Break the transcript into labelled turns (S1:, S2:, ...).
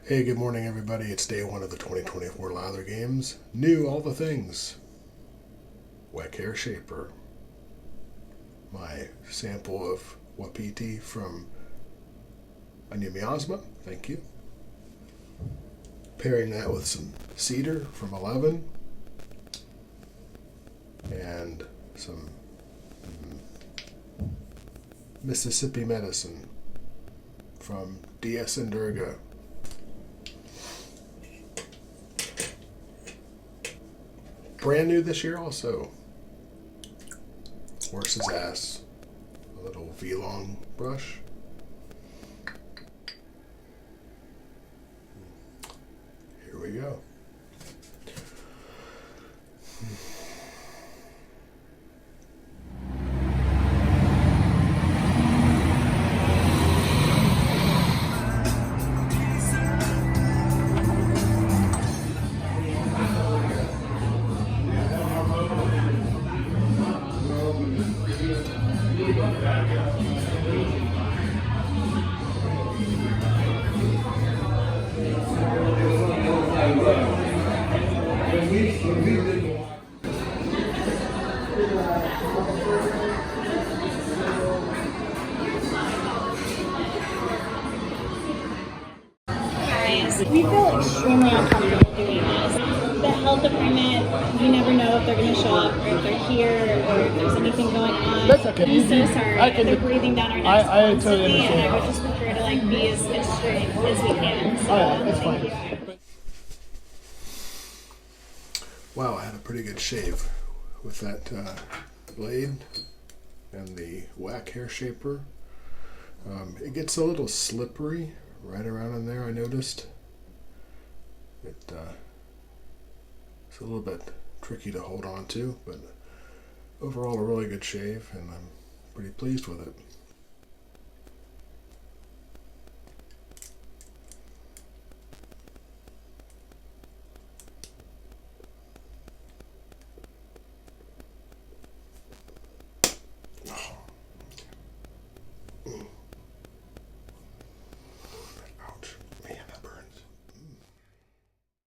S1: Hey, good morning, everybody. It's day one of the 2024 Lather games. New all the things. Weck hair shaper. My sample of Wapiti from Anya Miasma. Thank you. Pairing that with some cedar from 11 and some Mississippi medicine from DS and Durga. Brand new this year also. Horse's ass. A little VieLong brush. Here we go.
S2: We feel extremely uncomfortable doing this. The health department, you never know if they're going to show up or if they're here or if there's anything going on.
S3: That's okay.
S2: I'm so sorry. They're breathing down our necks
S3: I
S2: constantly,
S3: totally understand.
S2: and I would just prefer to be as extreme as we can. So,
S3: that's
S2: thank
S3: fine.
S2: you.
S1: Wow, I had a pretty good shave with that blade and the Weck hair shaper. It gets a little slippery right around in there, I noticed. It's a little bit tricky to hold on to, but overall a really good shave, and I'm pretty pleased with it.